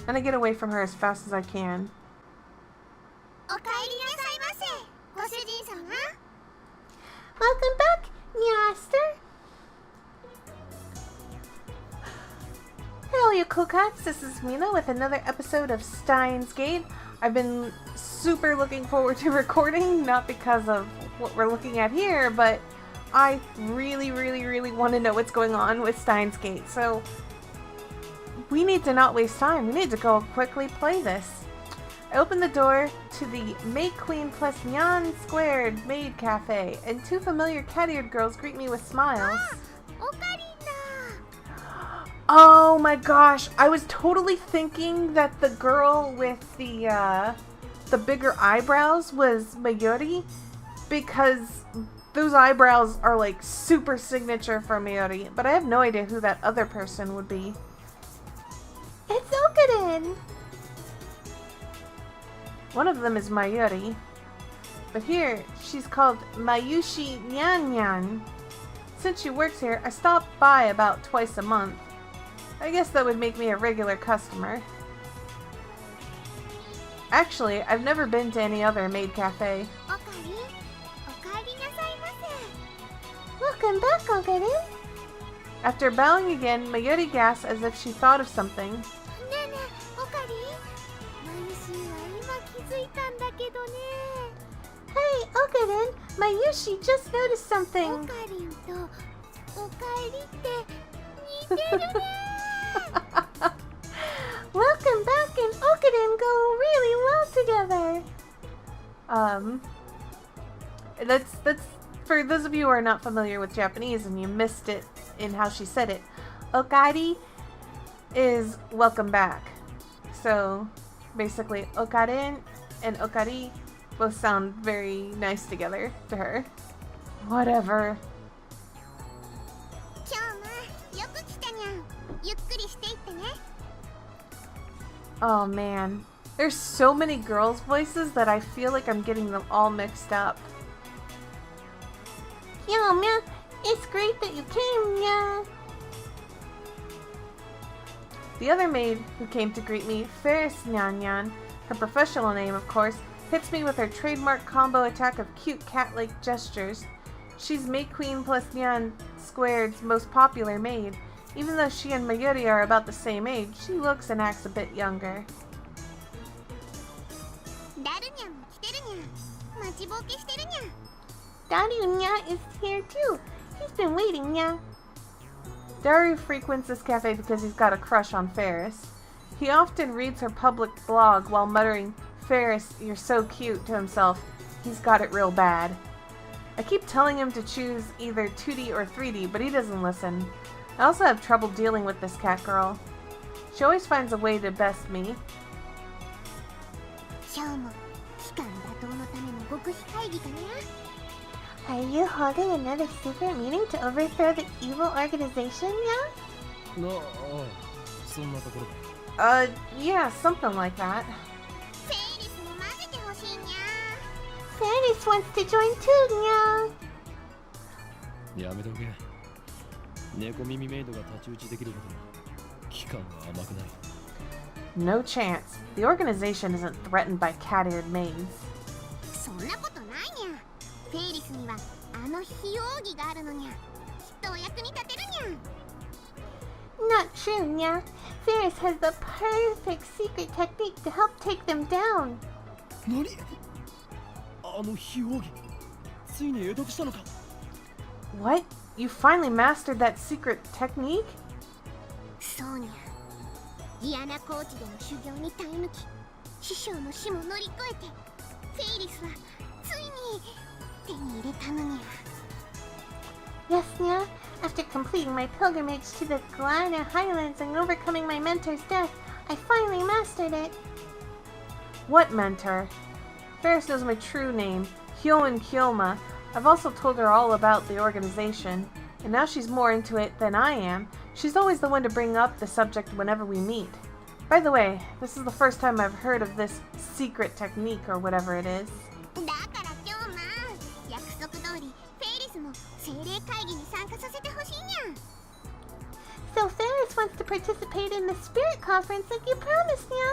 And I get away from her as fast as I can. Welcome back, Master. Hello, you cool cats. This is Mina with another episode of Steins Gate. I've been super looking forward to recording, not because of what we're looking at here, but I really want to know what's going on with Steins Gate. So we need to not waste time. We need to go quickly play this. I open the door to the Maid Queen plus Nyan Squared Maid Cafe, and two familiar cat-eared girls greet me with smiles. Oh my gosh, I was totally thinking that the girl with the bigger eyebrows was Mayuri, because those eyebrows are like super signature for Mayuri, but I have no idea who that other person would be. It's Okaden! One of them is Mayuri, but here she's called Mayushi Nyan Nyan. Since she works here, I stop by about twice a month. I guess that would make me a regular customer. Actually, I've never been to any other maid cafe. Welcome back, Okaden. After bowing again, Mayuri gasps as if she thought of something. Hey, Okaden! Mayushi just noticed something! Welcome back, and Okaden go really well together! That's for those of you who are not familiar with Japanese and you missed it in how she said it. Okari is welcome back. So, basically, Okaden and Okari both sound very nice together to her. Whatever. Oh man. There's so many girls' voices that I feel like I'm getting them all mixed up. Yeah, it's great that you came, yeah. The other maid who came to greet me, Ferris Nyan Nyan, her professional name of course, hits me with her trademark combo attack of cute cat-like gestures. She's Maid Queen plus Nyan Squared's most popular maid. Even though she and Mayuri are about the same age, she looks and acts a bit younger. Darunya is here too. He's been waiting, yeah. Daru frequents this cafe because he's got a crush on Ferris. He often reads her public blog while muttering, "Ferris, you're so cute," to himself. He's got it real bad. I keep telling him to choose either 2D or 3D, but he doesn't listen. I also have trouble dealing with this cat girl. She always finds a way to best me. Are you holding another secret meeting to overthrow the evil organization, yeah? Yeah, something like that. Ferris wants to join too, yeah. No chance. The organization isn't threatened by cat-eared maids. Not true, nya. Ferris has the perfect secret technique to help take them down. What? You finally mastered that secret technique? Yes, nya. After completing my pilgrimage to the Galana Highlands and overcoming my mentor's death, I finally mastered it. What mentor? Ferris knows my true name, Hyoen Kyoma. I've also told her all about the organization, and now she's more into it than I am. She's always the one to bring up the subject whenever we meet. By the way, this is the first time I've heard of this secret technique or whatever it is. So Ferris wants to participate in the spirit conference like you promised, nya.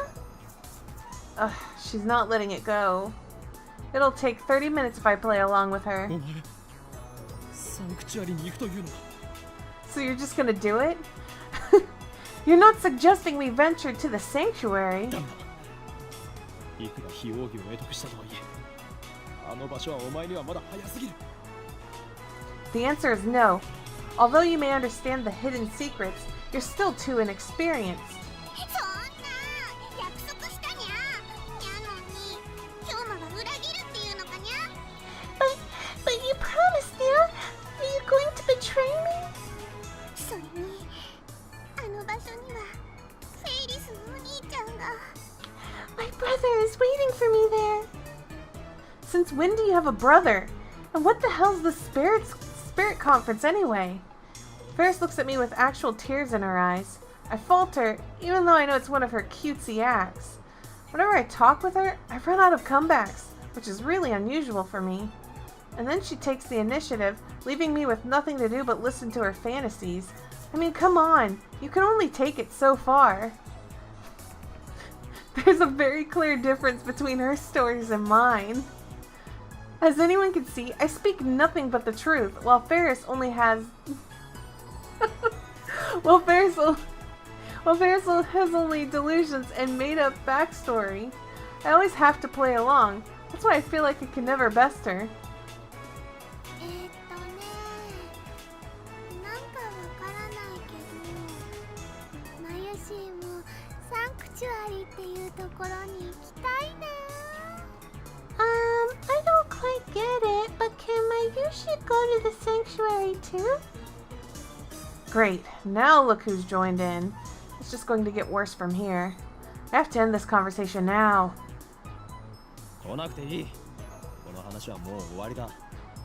Ugh, she's not letting it go. It'll take 30 minutes if I play along with her. So you're just gonna do it? You're not suggesting we venture to the sanctuary. The answer is no. Although you may understand the hidden secrets, you're still too inexperienced. But you promised, Nya. Are you going to betray me? My brother is waiting for me there. Since when do you have a brother? And what the hell's the spirit conference anyway? Ferris looks at me with actual tears in her eyes. I falter, even though I know it's one of her cutesy acts. Whenever I talk with her, I run out of comebacks, which is really unusual for me. And then she takes the initiative, leaving me with nothing to do but listen to her fantasies. I mean, come on, you can only take it so far. There's a very clear difference between her stories and mine. As anyone can see, I speak nothing but the truth, while Ferris only has... while Ferris has only delusions and made-up backstory. I always have to play along. That's why I feel like I can never best her. I don't quite get it, but can Mayushi go to the sanctuary too? Great, now look who's joined in. It's just going to get worse from here. I have to end this conversation now.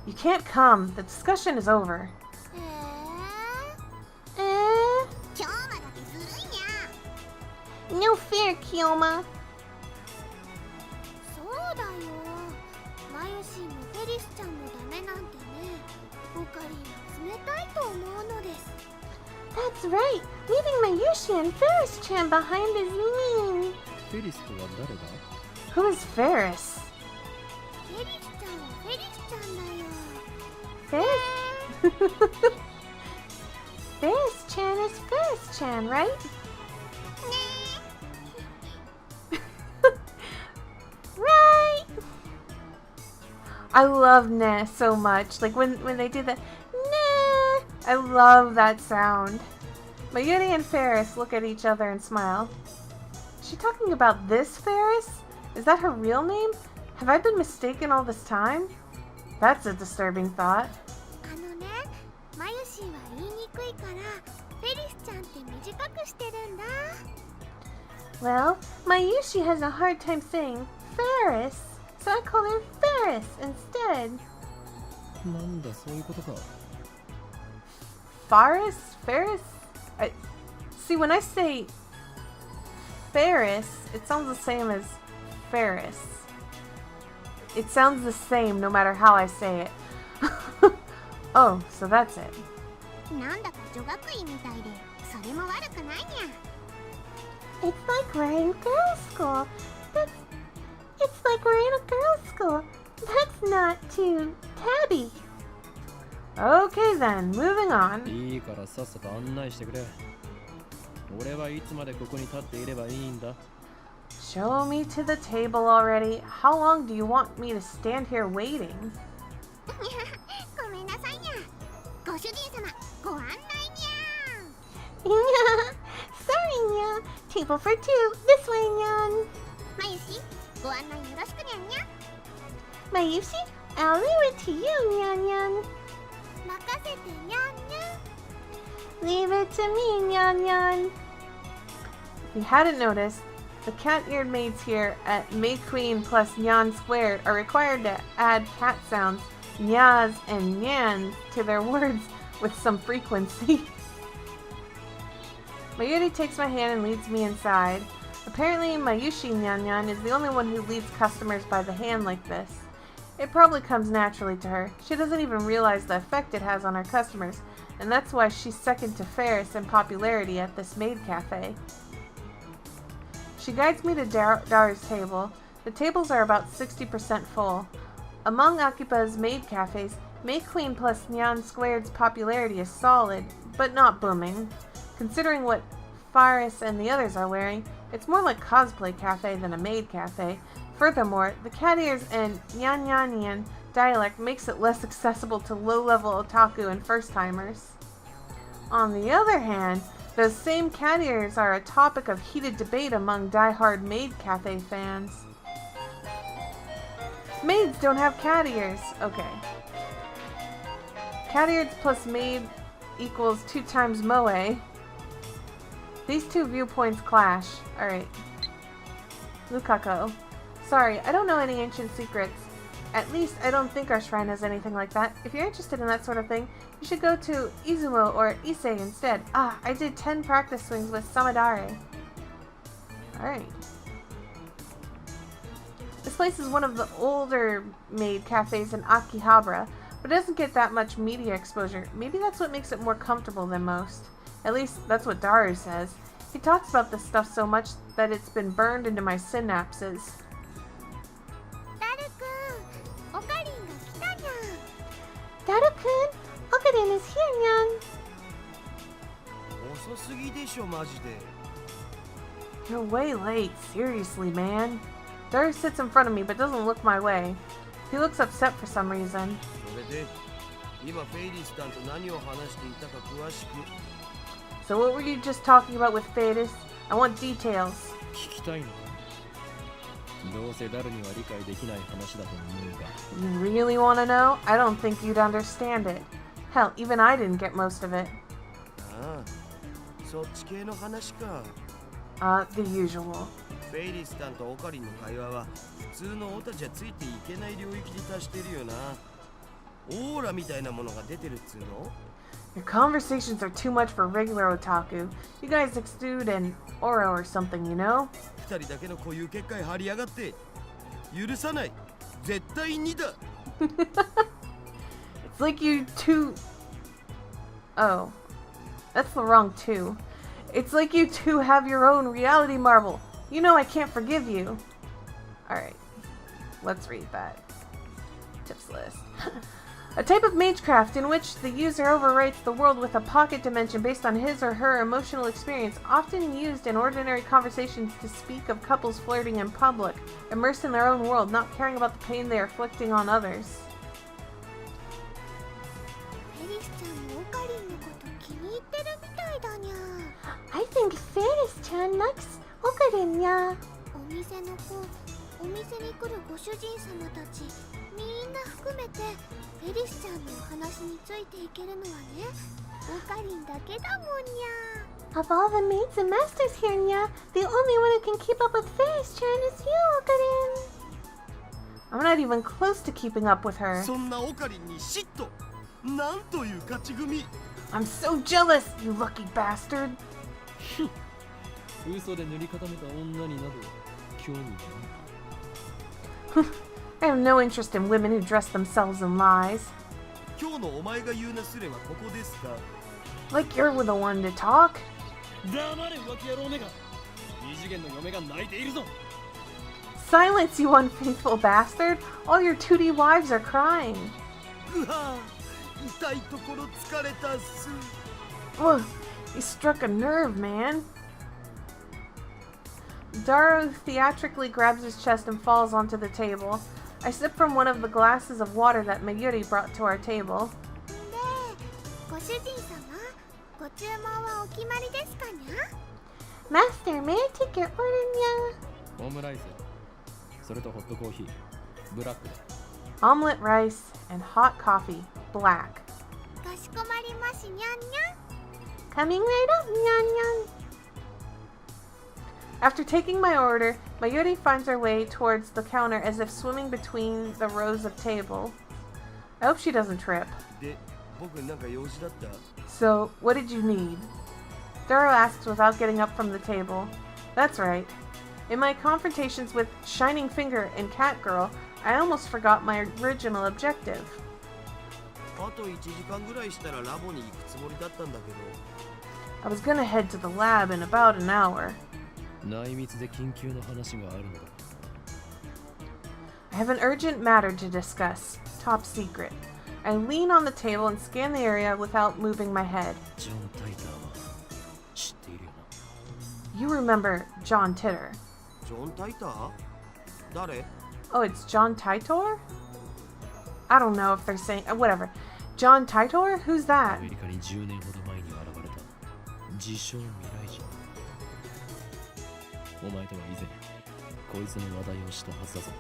You can't come. The discussion is over. No fear, Kyoma. That's right. Leaving Mayushi and Ferris-chan behind is mean. Who is Ferris? Ferris-chan is Ferris-chan, right? Right. I love "nah" so much. Like when they do that, "nah." I love that sound. Mayuri and Ferris look at each other and smile. Is she talking about this Ferris? Is that her real name? Have I been mistaken all this time? That's a disturbing thought. Well, Mayushi has a hard time saying Ferris, so I call her Ferris instead. Faris? Ferris? See, when I say Ferris, it sounds the same as Ferris. It sounds the same no matter how I say it. Oh, so that's it. It's like we're in girls' school. It's like we're in a girls' school. That's not too tabby. Okay then, moving on. Show me to the table already. How long do you want me to stand here waiting? Sorry, Nya. Table for two. This way, Nyan. Mayushi, I'll leave it to you, Nyan. Leave it to me, Nyan. If you hadn't noticed, the cat-eared maids here at May Queen plus Nyan Squared are required to add cat sounds, nyas and nyans, to their words with some frequency. Mayuri takes my hand and leads me inside. Apparently, Mayushi Nyan is the only one who leads customers by the hand like this. It probably comes naturally to her. She doesn't even realize the effect it has on her customers, and that's why she's second to Ferris in popularity at this maid cafe. She guides me to Dara's table. The tables are about 60% full. Among Akiba's maid cafes, Maid Queen plus Nyan Squared's popularity is solid, but not booming. Considering what Faris and the others are wearing, it's more like cosplay cafe than a maid cafe. Furthermore, the cat ears and Nyan dialect makes it less accessible to low-level otaku and first-timers. On the other hand, those same cat ears are a topic of heated debate among die-hard maid cafe fans. Maids don't have cat ears. Okay. Cat ears plus maid equals 2 times moe. These two viewpoints clash. Alright. Lukako. Sorry, I don't know any ancient secrets. At least, I don't think our shrine has anything like that. If you're interested in that sort of thing, you should go to Izumo or Issei instead. Ah, I did 10 practice swings with Samadare. Alright. This place is one of the older maid cafes in Akihabara, but it doesn't get that much media exposure. Maybe that's what makes it more comfortable than most. At least, that's what Daru says. He talks about this stuff so much that it's been burned into my synapses. Daru-kun, Okarin is here, Nyan. You're way late, seriously, man. Daru sits in front of me but doesn't look my way. He looks upset for some reason. So what were you just talking about with Fadis? I want details. You really want to know? I don't think you'd understand it. Hell, even I didn't get most of it. The usual. Your conversations are too much for regular otaku. You guys exude an aura or something, you know? It's like you two... Oh. That's the wrong two. It's like you two have your own reality marble. You know I can't forgive you. Alright. Let's read that. Tips list. A type of magecraft in which the user overwrites the world with a pocket dimension based on his or her emotional experience, often used in ordinary conversations to speak of couples flirting in public, immersed in their own world, not caring about the pain they are inflicting on others. I think Ferris-chan likes Okarin, nya. お店に来るご主人様たちみんな含めてフェリスちゃんのお話についていけるのはねオカリンだけだもんにゃ Of all the maids and masters here, nya, the only one who can keep up with Ferris-chan is you, Okarin. I'm not even close to keeping up with her. そんなオカリンに嫉妬なんという勝ち組 I'm so jealous, you lucky bastard. 嘘で塗り固めた女になど興味がない I have no interest in women who dress themselves in lies. 今日のお前が言うなすれはここですか Like you're the one to talk. 黙れ浮気野郎めが二次元の嫁が泣いているぞ Silence, you unfaithful bastard. All your 2D wives are crying. うわ痛いところ疲れたっす Ugh, you struck a nerve, man. Daru theatrically grabs his chest and falls onto the table. I sip from one of the glasses of water that Mayuri brought to our table. で、ご主人様、ご注文はお決まりですかにゃ Master, may I take your order, nya? オムライスそれとホットコーヒーブラックで Omelette rice and hot coffee, black. かしこまりましにゃんにゃん Coming right up, nyan nyan. After taking my order, Mayuri finds her way towards the counter as if swimming between the rows of tables. I hope she doesn't trip. で、僕なんか用事だった So, what did you need? Daru asks without getting up from the table. That's right. In my confrontations with Shining Finger and Cat Girl, I almost forgot my original objective. あと1時間ぐらいしたらラボに行くつもりだったんだけど I was gonna head to the lab in about an hour. 内密で緊急の話があるのだ。 I have an urgent matter to discuss. Top secret. I lean on the table and scan the area without moving my head. ジョン・タイターは知っているよな。 You remember John Titor. ジョン・タイター？誰？ Oh, it's John Titor? I don't know if they're saying... whatever. John Titor? Who's ア that? メリカに10年ほど前に現れた自称未来人。お前とは以前こいつの話題をしたはずだぞ。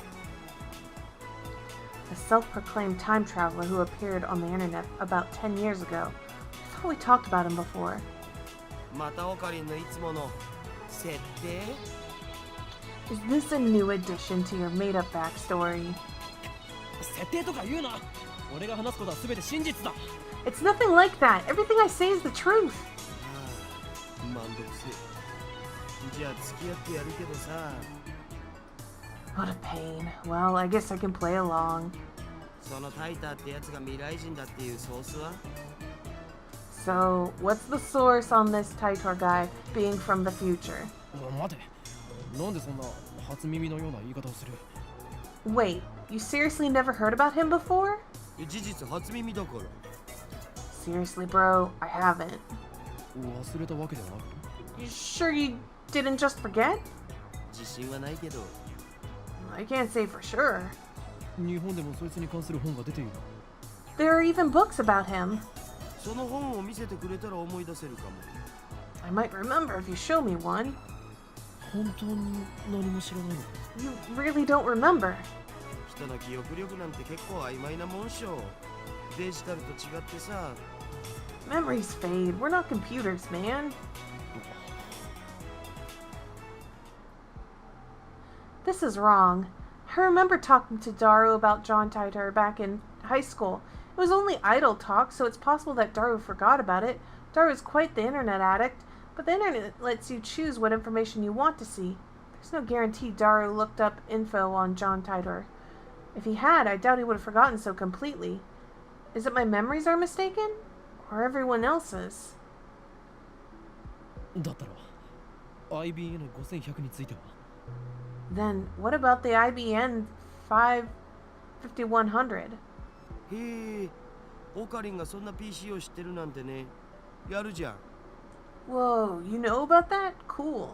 The self-proclaimed time traveler who appeared on the internet about 10 years ago. I thought we talked about him before. またオカリンのいつもの設定？ Is this a new addition to your made-up backstory? 設定とか言うな。俺が話すことは全て真実だ。 It's nothing like that. Everything I say is the truth. ああ、めんどくせえ。じゃあ付き合ってやるけどさ。 What a pain. Well, I guess I can play along. そのタイターってやつが未来人だっていうソースは？ So, what's the source on this Titor guy being from the future? 待て。なんでそんな初耳のような言い方をする？ Wait, you seriously never heard about him before? 事実初耳だから。 Seriously, bro, I haven't. 忘れたわけではなく。 You sure you didn't just forget? 自信はないけど。 I can't say for sure. 日本でもそいつに関する本が出ている。 There are even books about him. その本を見せてくれたら思い出せるかも。 I might remember if you show me one. 本当に何も知らないの？ You really don't remember. 人の記憶力なんて結構曖昧なもんしょ。デジタルと違ってさ。 Memories fade. We're not computers, man. This is wrong. I remember talking to Daru about John Titor back in high school. It was only idle talk, so it's possible that Daru forgot about it. Daru is quite the internet addict, but the internet lets you choose what information you want to see. There's no guarantee Daru looked up info on John Titor. If he had, I doubt he would have forgotten so completely. Is it my memories are mistaken? Or everyone else's? だったら IBN5100 については？ Then, what about the IBN 5100? へえ、オカリンがそんな PC を知ってるなんてね。やるじゃん。 Whoa, you know about that? Cool.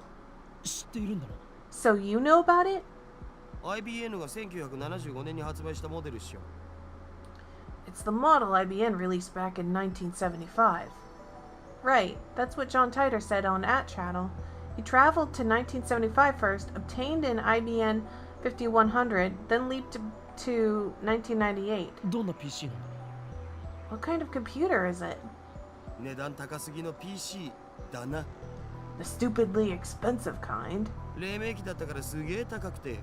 知っているんだな。 So you know about it? IBN が1975年に発売したモデルっしょ。 It's the model IBN released back in 1975. Right, that's what John Titor said on @channel. He traveled to 1975 first, obtained an IBN 5100, then leaped to 1998. どんな PC なの？ What kind of computer is it? 値段高すぎの PC だな。 The stupidly expensive kind. 黎明期だったからすげえ高くて、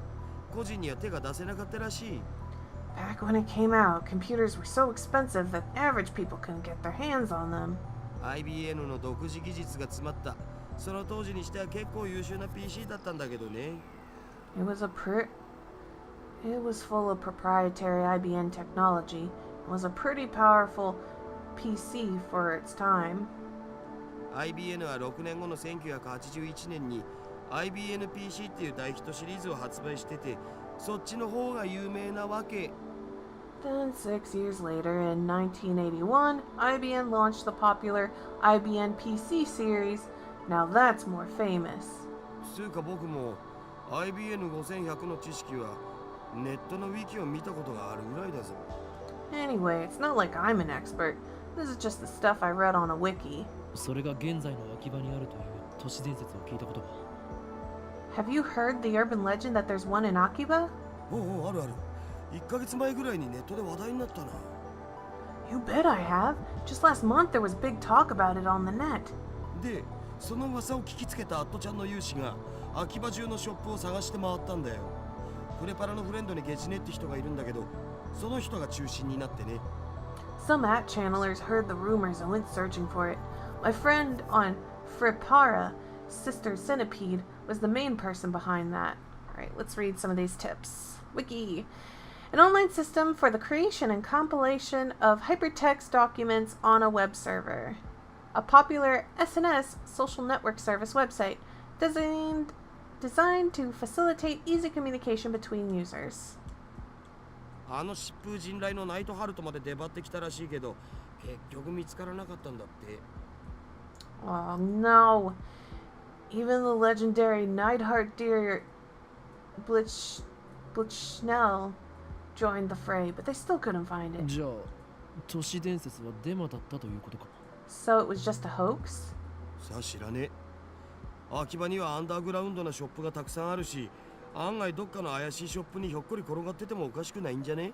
個人には手が出せなかったらしい。 Back when it came out, computers were so expensive that average people couldn't get their hands on them. IBN の独自技術が詰まった。その当時にしては結構優秀な PC だったんだけどね。 It was full of proprietary IBM technology. It was a pretty powerful PC for its time. IBN は6年後の1981年に IBN PC っていう大ヒットシリーズを発売してて、そっちの方が有名なわけ。 Then 6 years later, in 1981, IBM launched the popular IBM PC series. Now that's more famous. つうか僕も IBN5100 の知識はネットのウィキを見たことがあるぐらいだぞ。 Anyway, it's not like I'm an expert. This is just the stuff I read on a wiki. それが現在の秋葉にあるという都市伝説を聞いたことは？ Have you heard the urban legend that there's one in Akiba? おうおう、あるある。1ヶ月前ぐらいにネットで話題になったな。 You bet I have. Just last month there was big talk about it on the net. で、その噂を聞きつけたアットちゃんの有志が秋葉中のショップを探して回ったんだよ。プレパラのフレンドにゲチネって人がいるんだけど、その人が中心になってね。 Some @channelers heard the rumors and went searching for it. My friend on Fripara, Sister Centipede, was the main person behind that. Alright, let's read some of these tips. Wiki. An online system for the creation and compilation of hypertext documents on a web server. A popular SNS social network service website designed designed to facilitate easy communication between users. あの疾風陣雷のナイトハルトまで出張ってきたらしいけど、結局見つからなかったんだって。Oh no. Even the legendary Neidhart deer Blitzschnell joined the fray, but they still couldn't find it. じゃあ都市伝説はデマだったということか。 So it was just a hoax? さあ知らねえ。秋葉にはアンダーグラウンドなショップがたくさんあるし、案外どっかの怪しいショップにひょっこり転がっててもおかしくないんじゃね？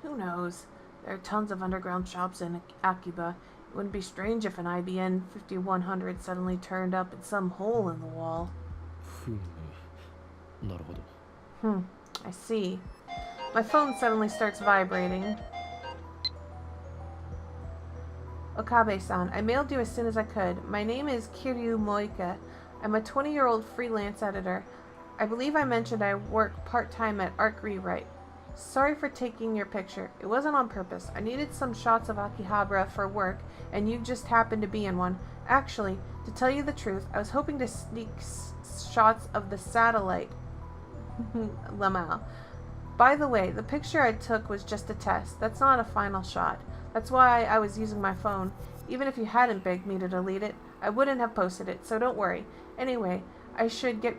Who knows? There are tons of underground shops in Akiba. It wouldn't be strange if an IBN 5100 suddenly turned up in some hole in the wall. ふむ。なるほど。I see. My phone suddenly starts vibrating. Okabe-san, I mailed you as soon as I could. My name is Kiryu Moika. I'm a 20-year-old freelance editor. I believe I mentioned I work part-time at Arc Rewrite. Sorry for taking your picture. It wasn't on purpose. I needed some shots of Akihabara for work, and you just happened to be in one. Actually, to tell you the truth, I was hoping to sneak shots of the satellite. Lamau. By the way, the picture I took was just a test. That's not a final shot. That's why I was using my phone. Even if you hadn't begged me to delete it, I wouldn't have posted it, so don't worry. Anyway, I should get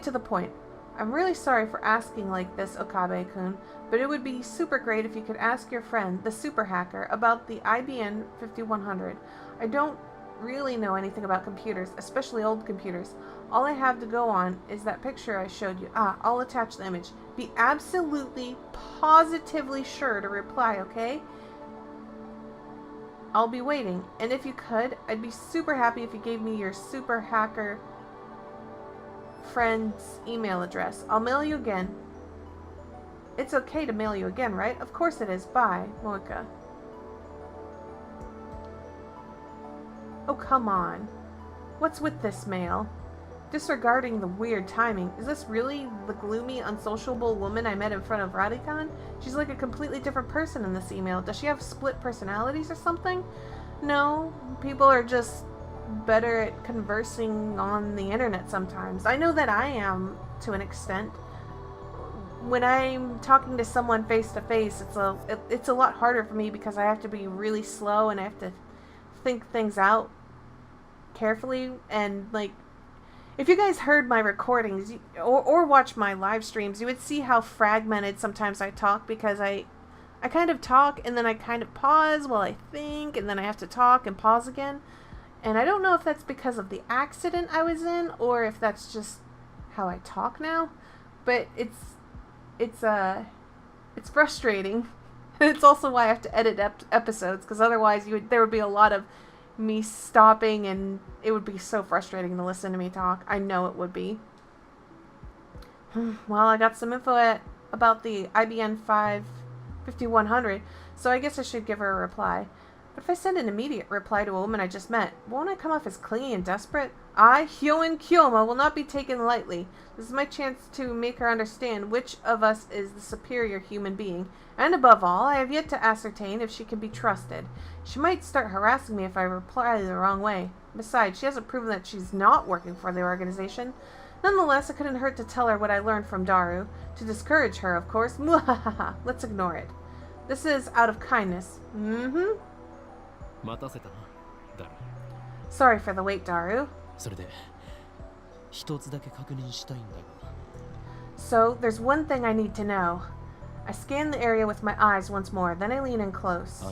to the point. I'm really sorry for asking like this, Okabe-kun, but it would be super great if you could ask your friend, the super hacker, about the IBN 5100. I don't really know anything about computers, especially old computers. All I have to go on is that picture I showed you. I'll attach the image. Be absolutely, positively sure to reply, okay? I'll be waiting, and if you could, I'd be super happy if you gave me your super hacker friend's email address. I'll mail you again. It's okay to mail you again, right? Of course it is. Bye, Moika. Oh, come on. What's with this mail? Disregarding the weird timing, is this really the gloomy, unsociable woman I met in front of Radikan? She's like a completely different person in this email. Does she have split personalities or something? No, people are just better at conversing on the internet sometimes. I know that I am, to an extent. When I'm talking to someone face to face, it's a lot harder for me because I have to be really slow and I have to think things out carefully. And like, if you guys heard my recordings or watch my live streams, you would see how fragmented sometimes I talk, because I kind of talk and then I kind of pause while I think, and then I have to talk and pause again. And I don't know if that's because of the accident I was in or if that's just how I talk now, but it's frustrating. It's also why I have to edit episodes, because otherwise there would be a lot of me stopping and it would be so frustrating to listen to me talk. I know it would be. Well, I got some info about the IBN 5100, so I guess I should give her a reply. But if I send an immediate reply to a woman I just met, won't I come off as clingy and desperate? I, Hyoin Kyoma, will not be taken lightly. This is my chance to make her understand which of us is the superior human being. And above all, I have yet to ascertain if she can be trusted. She might start harassing me if I reply the wrong way. Besides, she hasn't proven that she's not working for the organization. Nonetheless, it couldn't hurt to tell her what I learned from Daru. To discourage her, of course. Mwahaha. Let's ignore it. This is out of kindness. Sorry for the wait, Daru. So, there's one thing I need to know. I scan the area with my eyes once more, then I lean in close.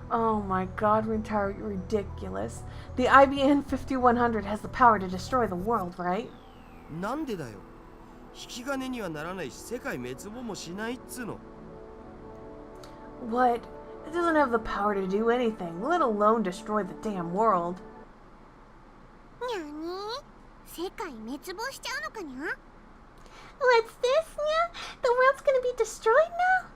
Oh my god, Rintaro, you're ridiculous. The IBN 5100 has the power to destroy the world, right? なんでだよ。引き金にはならないし、世界滅亡もしないっつうの。What? It doesn't have the power to do anything, let alone destroy the damn world. にゃに？世界滅亡しちゃうのかにゃ？ What's this, nya? The world's gonna be destroyed now?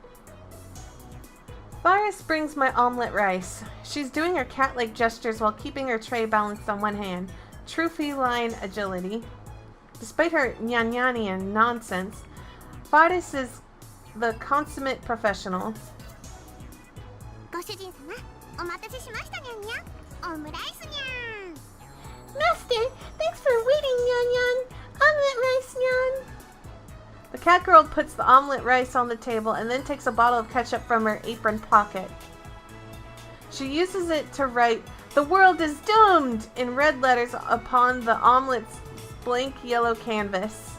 Virus brings my omelet rice. She's doing her cat-like gestures while keeping her tray balanced on one hand. True feline agility. Despite her nyanyanian nonsense, Virus is the consummate professional. ご主人様、お待たせしましたにゃにゃ。オムライスにゃん。Master, thanks for waiting, Nyan Nyan. Omelet rice, Nyan. The cat girl puts the omelet rice on the table and then takes a bottle of ketchup from her apron pocket. She uses it to write, "The world is doomed!" in red letters upon the omelet's blank yellow canvas.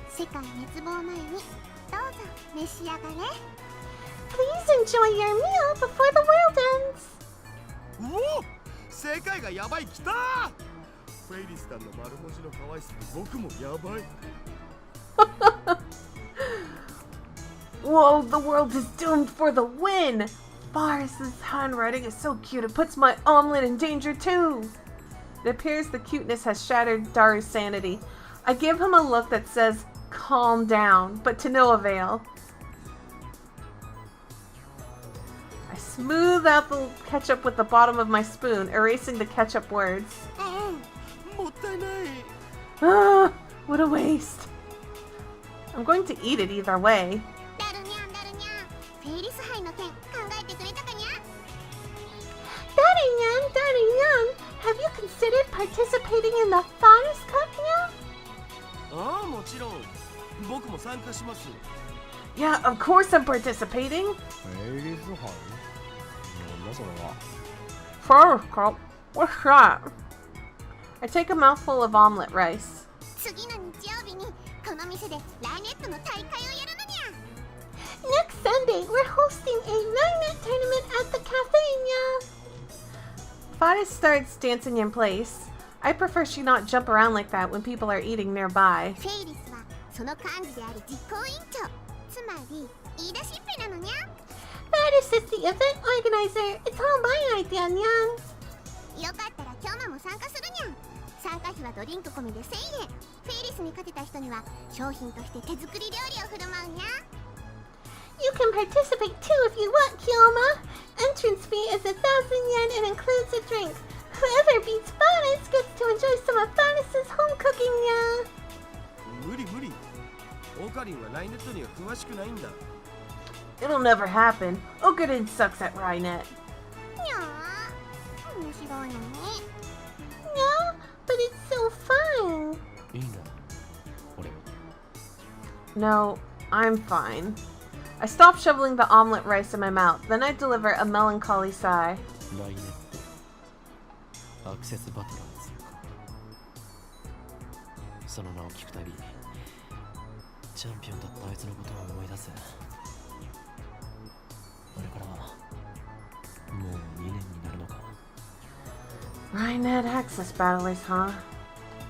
世界滅亡前にどうぞ召し上がれ。Please enjoy your meal before the world ends. おお、世界がやばい、来た。フェイリスタンの丸文字の可愛さに僕もやばい。Whoa, the world is doomed for the win! Faris's handwriting is so cute, it puts my omelet in danger too! It appears the cuteness has shattered Daru's sanity. I give him a look that says, calm down, but to no avail. I smooth out the ketchup with the bottom of my spoon, erasing the ketchup words. もったいない。Ah, what a waste. I'm going to eat it either way. ダルニャンダルニャン、フェイリス杯の件考えてくれたかにゃ。ダルニャンダルニャン、have you considered participating in the Faris Cup, にゃ。ああ、もちろん。僕も参加します。Yeah, of course I'm participating. フェイリス杯？なんだそれは。Faris Cup? What's that? I take a mouthful of omelet rice. 次の日曜日にこの店でライネットの大会をやるのにゃ。Next Sunday, we're hosting a Rainet tournament at the cafe, にゃ。Faris starts dancing in place. I prefer she not jump around like that when people are eating nearby. フェイリスはその幹事である実行委員長、つまり言い出しっぺなのにゃ。Faris is the event organizer. It's all my idea, にゃ。よかったら今日も参加するにゃ。参加費はドリンク込みで1000円。フェイリスに勝てた人には商品として手作り料理を振る舞うにゃ。You can participate too if you want, Kyoma. Entrance fee is 1,000 yen and includes a drink. Whoever beats Faris gets to enjoy some of Faris's home cooking, にゃ。無理無理。オカリンはライネットには詳しくないんだ。It'll never happen. Okarin sucks at Rainet. にゃー、面白いのに。No, but it's so fun. いいんだ。俺。No, I'm fine. I stop shoveling the omelet rice in my mouth. Then I deliver a melancholy sigh. ライネット。アクセスバトラーズか。その名を聞くたび、チャンピオンだったあいつのことを思い出す。あれからもう2年になるのか。Rainet Access Battlers, huh?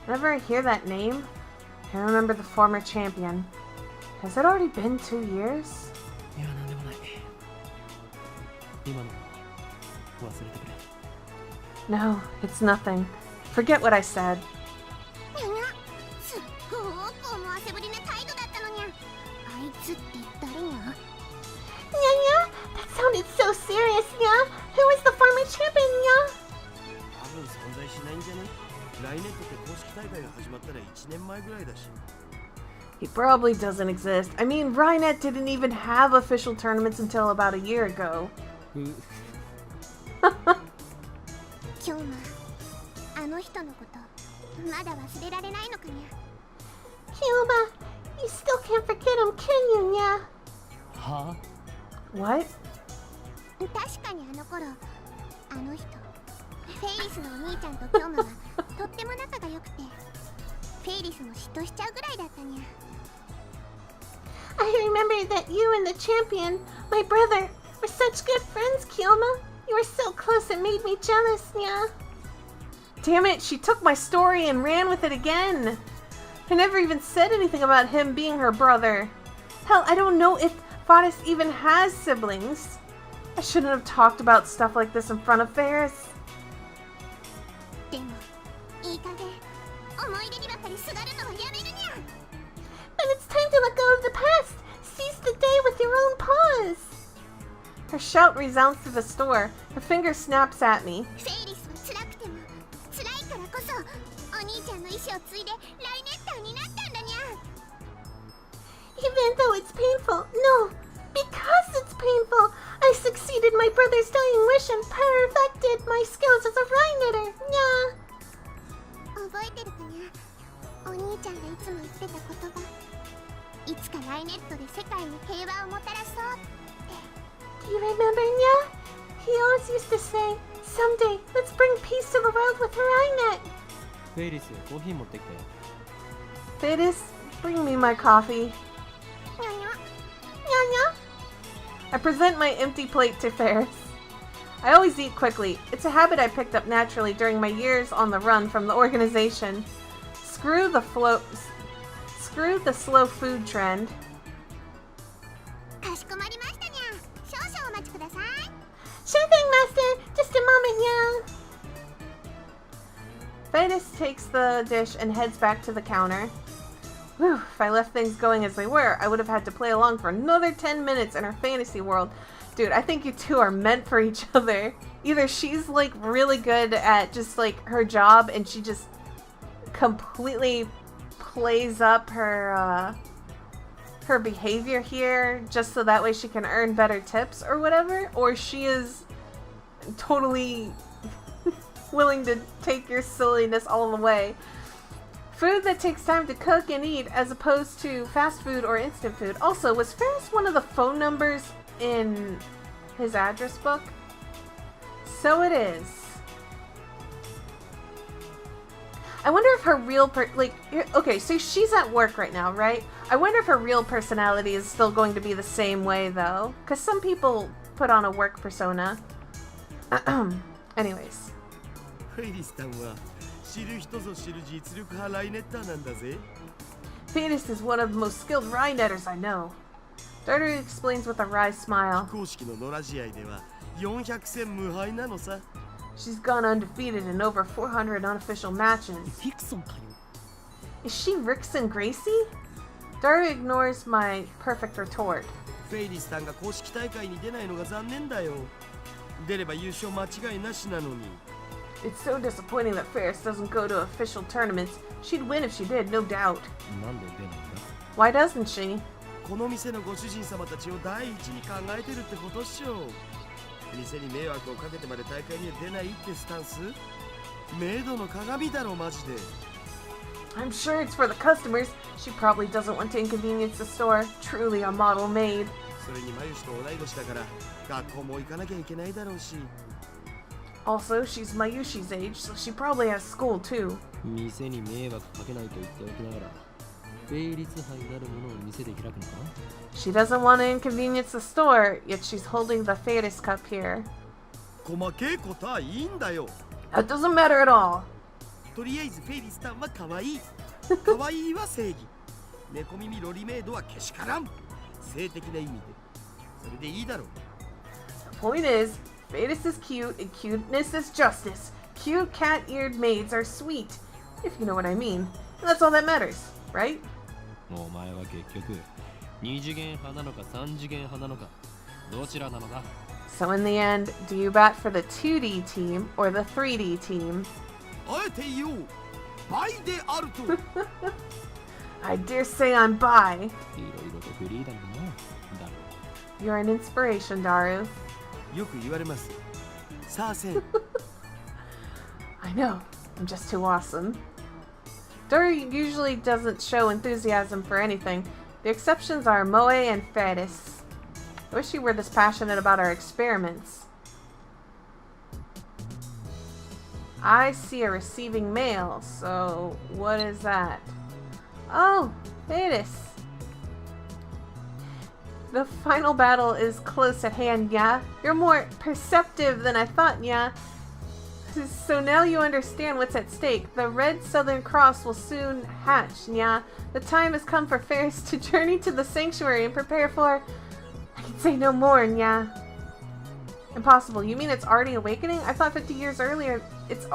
Whenever I hear that name, I remember the former champion. Has it already been 2 years? いや、なんでもない。今の忘れてくれ。No, it's nothing. Forget what I said. にゃにゃ、すっごく思わせぶりな態度だったのにゃ。あいつって誰にゃ。にゃにゃ、that sounded so serious, にゃ。Who is the former champion, にゃ。多分存在しないんじゃね。ライネットって公式大会が始まったら1年前ぐらいだし。He probably doesn't exist. I mean, Rainet didn't even have official tournaments until about a year ago. 今日もあの人のことまだ忘れられないのかにゃ。Kyoma, you still can't forget him, can you, にゃ。はぁ？ What? 確かにあの頃、あの人、フェイリスのお兄ちゃんとキョマはとっても仲が良くて、フェイリスも嫉妬しちゃうぐらいだったにゃ。I remember that you and the champion, my brother, were such good friends, Kyoma. You were so close it made me jealous, にゃ。Damn it, she took my story and ran with it again. I never even said anything about him being her brother. Hell, I don't know if Faris even has siblings. I shouldn't have talked about stuff like this in front of Faris. でも、いい加減、思い出にばかりすがるのはやめるにゃ。But it's time to let go of the past. Seize the day with your own paws. Her shout resounds through the store. Her finger snaps at me. フェイリスは辛くても、辛いからこそ、お兄ちゃんの意志を継いでライネッターになったんだにゃ。Even though it's painful, no, because it's painful, I succeeded my brother's dying wish and perfected my skills as a rye knitter. Nya. 覚えてるかにゃ。お兄ちゃんがいつも言ってた言葉。いつかライネットで世界に平和をもたらそうって。Do you remember, Nya? He always used to say, "Someday, let's bring peace to the world with Rhinet." フェイリス、コーヒー持ってきたよ。 Fadis, bring me my coffee. Nya nya. Nya nya. I present my empty plate to Ferris. I always eat quickly. It's a habit I picked up naturally during my years on the run from the organization. Screw the slow food trend. かしこまりましたにゃ。少々お待ちください。Sure thing, Master. Just a moment, nya. Fadis takes the dish and heads back to the counter. Whew, if I left things going as they were, I would have had to play along for another 10 minutes in her fantasy world. Dude, I think you two are meant for each other. Either she's like really good at just like her job and she just completely plays up her her behavior here just so that way she can earn better tips or whatever, or she is totally willing to take your silliness all the way. Food that takes time to cook and eat as opposed to fast food or instant food. Also, was Ferris one of the phone numbers in his address book? So it is. I wonder if her real okay, so she's at work right now, right? I wonder if her real personality is still going to be the same way though, because some people put on a work persona. Anyways. フェイリスさんは知る人ぞ知る実力派ライネッターなんだぜ。 Phoenix is one of the most skilled rye netters I know. Darter explains with a wry smile. 公式の野良試合では400戦無敗なのさ。 She's gone undefeated in over 400 unofficial matches. フィクソンかよ。 Is she Rickson Gracie? Darter ignores my perfect retort. フェイリスさんが公式大会に出ないのが残念だよ。出れば優勝間違いなしなのに。 It's so disappointing that Ferris doesn't go to official tournaments. She'd win if she did, no doubt. なんで出ないんだ？ Why doesn't she? この店のご主人様たちを第一に考えてるってことっしょ。店に迷惑をかけてまで大会には出ないってスタンス？メイドの鏡だろマジで。 I'm sure it's for the customers. She probably doesn't want to inconvenience the store. Truly a model maid. それにマユシと同い年だから学校も行かなきゃいけないだろうし。 Also, she's Mayushi's age, so she probably has school too. 店に迷惑かけないと言っておきながら、フェイリス杯なるものを店で開くのかな？ She doesn't want to inconvenience the store, yet she's holding the Fadis cup here. 細けいことはいいんだよ。 That doesn't matter at all. とりあえずフェイリスタンは可愛い。可愛いは正義。猫耳ロリメイドはけしからん。性的な意味で。それでいいだろう。 The point is, Fadis is cute and cuteness is justice. Cute cat-eared maids are sweet, if you know what I mean. And that's all that matters, right? お前は結局、二次元派なのか三次元派なのか、どちらなのか。 So in the end, do you bat for the 2D team or the 3D team? あえて言おう。倍であると。 I dare say I'm bi. いろいろとフリーダムだな。だろ You're an inspiration, Daru. よく言われます。さあせん。 I know, I'm just too awesome. Daru usually doesn't show enthusiasm for anything. The exceptions are Moe and Fadis. I wish you were this passionate about our experiments. I see a receiving mail, so what is that? Oh, Fadis. The final battle is close at hand, Nya. You're more perceptive than I thought, Nya. So now you understand what's at stake. The Red Southern Cross will soon hatch, Nya. The time has come for Ferris to journey to the sanctuary and prepare for... I can say no more, Nya. Impossible. You mean it's already awakening? I thought 50 years earlier... It's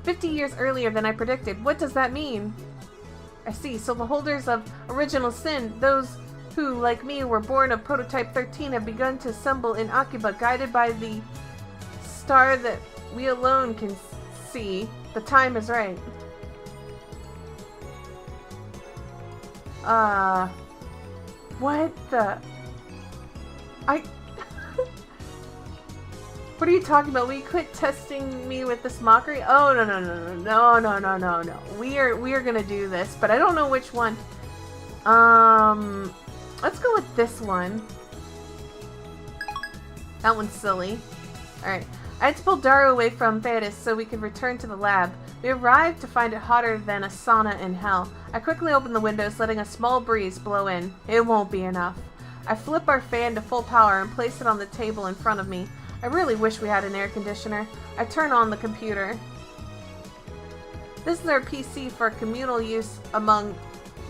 50 years earlier than I predicted. What does that mean? I see. So the holders of Original Sin, those who, like me, were born of Prototype 13, have begun to assemble in Akiba, guided by the star that we alone can see. The time is right. What the... What are you talking about? Will you quit testing me with this mockery? Oh, no. We are gonna do this, but I don't know which one. Let's go with this one. That one's silly. Alright. I had to pull Daru away from Thetis so we could return to the lab. We arrived to find it hotter than a sauna in hell. I quickly opened the windows, letting a small breeze blow in. It won't be enough. I flip our fan to full power and place it on the table in front of me. I really wish we had an air conditioner. I turn on the computer. This is our PC for communal use among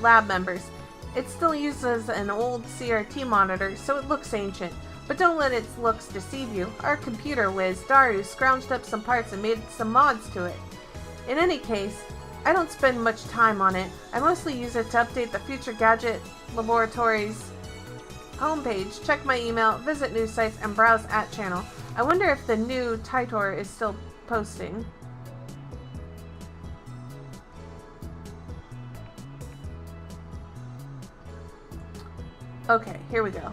lab members. It still uses an old CRT monitor, so it looks ancient. But don't let its looks deceive you. Our computer whiz, Daru, scrounged up some parts and made some mods to it. In any case, I don't spend much time on it. I mostly use it to update the Future Gadget Laboratories homepage, check my email, visit news sites, and browse @channel. I wonder if the new Titor is still posting. Okay, here we go.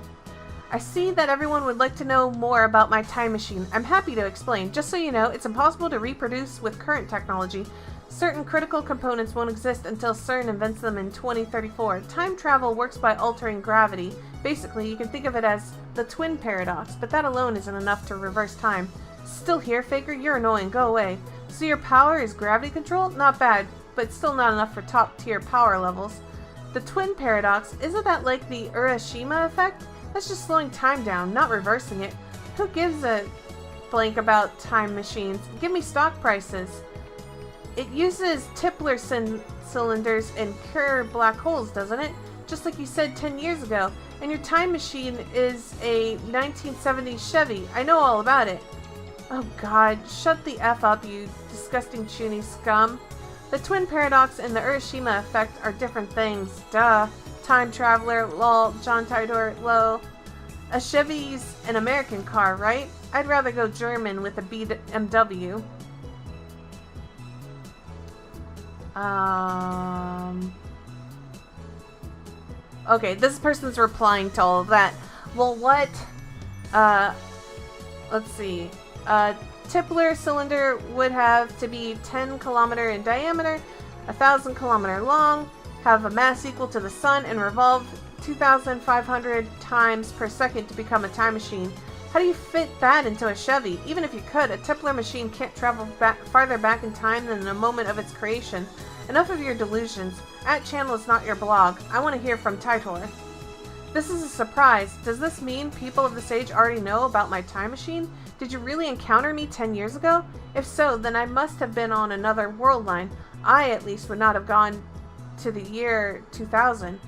I see that everyone would like to know more about my time machine. I'm happy to explain. Just so you know, it's impossible to reproduce with current technology. Certain critical components won't exist until CERN invents them in 2034. Time travel works by altering gravity. Basically, you can think of it as the twin paradox, but that alone isn't enough to reverse time. Still here, Faker? You're annoying. Go away. So your power is gravity control? Not bad, but still not enough for top-tier power levels. The twin paradox, isn't that like the Urashima effect? That's just slowing time down, not reversing it. Who gives a blank about time machines? Give me stock prices. It uses Tipler cylinders and Kerr black holes, doesn't it? Just like you said 10 years ago. And your time machine is a 1970s Chevy. I know all about it. Oh god, shut the F up, you disgusting chuny scum. The twin paradox and the Urashima effect are different things. Duh. Time traveler, lol, John Tidor, lol. A Chevy's an American car, right? I'd rather go German with a BMW. Okay, this person's replying to all of that. Well, what? Let's see. Tipler cylinder would have to be 10 kilometer in diameter, 1,000 kilometer long, have a mass equal to the sun, and revolve 2,500 times per second to become a time machine. How do you fit that into a Chevy? Even if you could, a Tipler machine can't travel farther back in time than the moment of its creation. Enough of your delusions. @channel is not your blog. I want to hear from Titor. This is a surprise. Does this mean people of this age already know about my time machine? Did you really encounter me 10 years ago? If so, then I must have been on another world line. I, at least, would not have gone to the year 2000.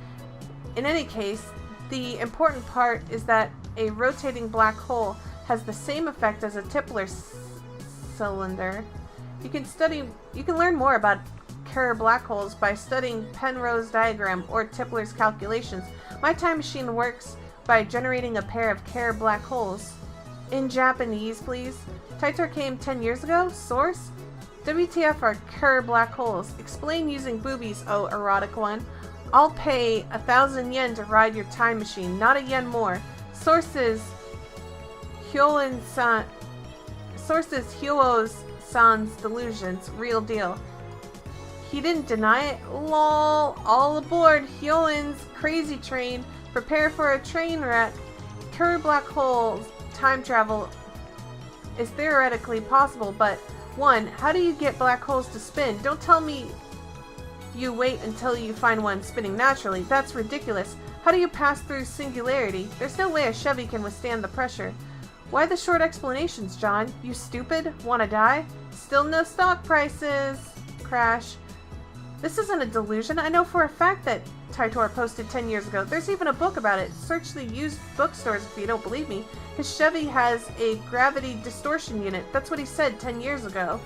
In any case, the important part is that a rotating black hole has the same effect as a Tipler cylinder. You can learn more about Kerr black holes by studying Penrose diagram or Tipler's calculations. My time machine works by generating a pair of Kerr black holes. In Japanese, please. Titor came 10 years ago? Source? WTF are Kerr black holes? Explain using boobies, oh erotic one. I'll pay 1,000 yen to ride your time machine, not a yen more. Sources Hyoen-san. Sources Hyo-san's delusions. Real deal. He didn't deny it. Lol. All aboard Hyoen's crazy train. Prepare for a train wreck. Kerr black holes time travel is theoretically possible, but 1. How do you get black holes to spin? Don't tell me you wait until you find one spinning naturally. That's ridiculous. How do you pass through singularity? There's no way a Chevy can withstand the pressure. Why the short explanations, John? You stupid? Wanna die? Still no stock prices. Crash. This isn't a delusion. I know for a fact that Titor posted 10 years ago. There's even a book about it. Search the used bookstores if you don't believe me. His Chevy has a gravity distortion unit. That's what he said 10 years ago.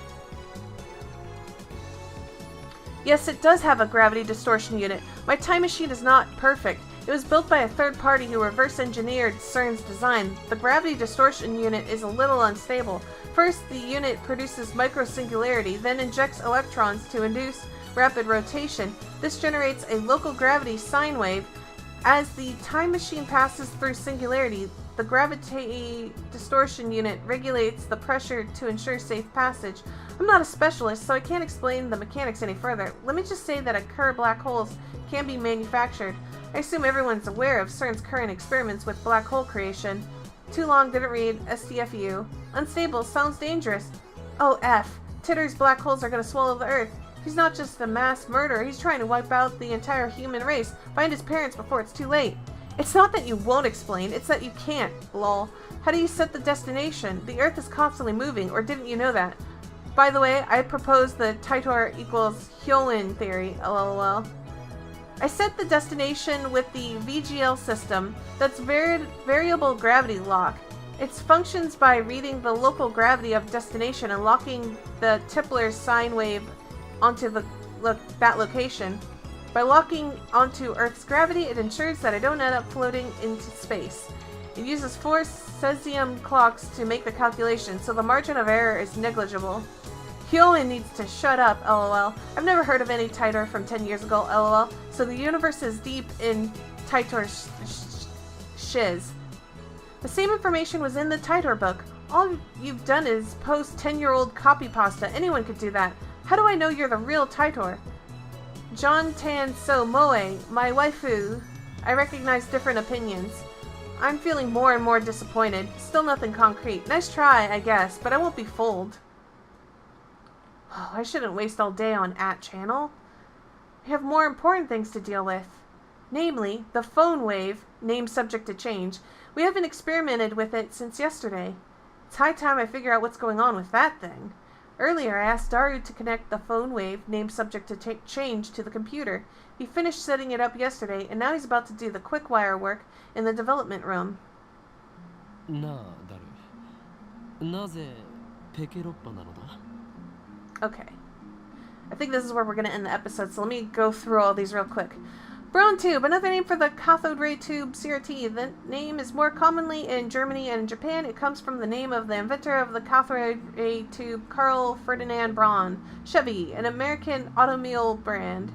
Yes, it does have a gravity distortion unit. My time machine is not perfect. It was built by a third party who reverse engineered CERN's design. The gravity distortion unit is a little unstable. First, the unit produces microsingularity, then injects electrons to induce rapid rotation. This generates a local gravity sine wave. As the time machine passes through singularity, The gravity distortion unit regulates the pressure to ensure safe passage. I'm not a specialist, so I can't explain the mechanics any further. Let me just say that occur black holes can be manufactured. I assume everyone's aware of CERN's current experiments with black hole creation. Too long, didn't read, STFU. Unstable, sounds dangerous. Oh, F. Titter's black holes are gonna swallow the Earth. He's not just a mass murderer, he's trying to wipe out the entire human race. Find his parents before it's too late. It's not that you won't explain, it's that you can't, lol. How do you set the destination? The Earth is constantly moving, or didn't you know that? By the way, I propose the Titor equals Hyolin theory, lol. I set the destination with the VGL system, that's variable gravity lock. It functions by reading the local gravity of destination and locking the Tipler's sine wave onto that location. By locking onto Earth's gravity, it ensures that I don't end up floating into space. It uses 4 cesium clocks to make the calculation, so the margin of error is negligible. Hyolin needs to shut up, lol. I've never heard of any Titor from 10 years ago, lol. So the universe is deep in Titor's shiz. The same information was in the Titor book. All you've done is post 10-year-old copy pasta. Anyone could do that. How do I know you're the real Titor? John Tan So Moe, my waifu. I recognize different opinions. I'm feeling more and more disappointed. Still nothing concrete. Nice try, I guess, but I won't be fooled. Oh, I shouldn't waste all day on @channel. We have more important things to deal with. Namely, the phone wave, name subject to change. We haven't experimented with it since yesterday. It's high time I figure out what's going on with that thing. Earlier, I asked Daru to connect the phone wave, name subject to change, to the computer. He finished setting it up yesterday, and now he's about to do the quick wire work in the development room. Okay. I think this is where we're going to end the episode, so let me go through all these real quick. Brown tube, another name for the cathode ray tube CRT. The name is more commonly in Germany and Japan. It comes from the name of the inventor of the cathode ray tube, Carl Ferdinand Braun. Chevy, an American automobile brand.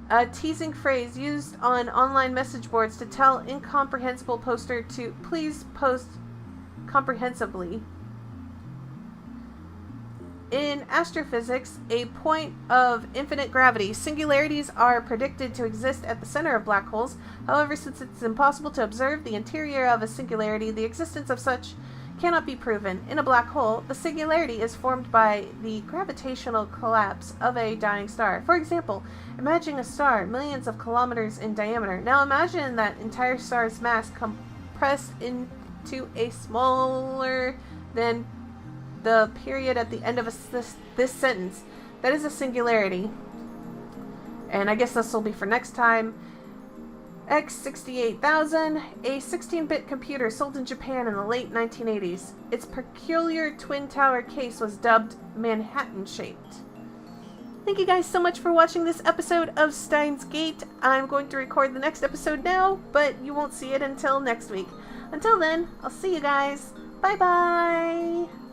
A teasing phrase used on online message boards to tell incomprehensible poster to please post comprehensively. In astrophysics, a point of infinite gravity, singularities are predicted to exist at the center of black holes. However, since it's impossible to observe the interior of a singularity, the existence of such cannot be proven. In a black hole, the singularity is formed by the gravitational collapse of a dying star. For example, imagine a star millions of kilometers in diameter. Now imagine that entire star's mass compressed into a smaller than the period at the end of this sentence. That is a singularity. And I guess this will be for next time. X68000, a 16-bit computer sold in Japan in the late 1980s. Its peculiar twin tower case was dubbed Manhattan-shaped. Thank you guys so much for watching this episode of Steins Gate. I'm going to record the next episode now, but you won't see it until next week. Until then, I'll see you guys. Bye-bye!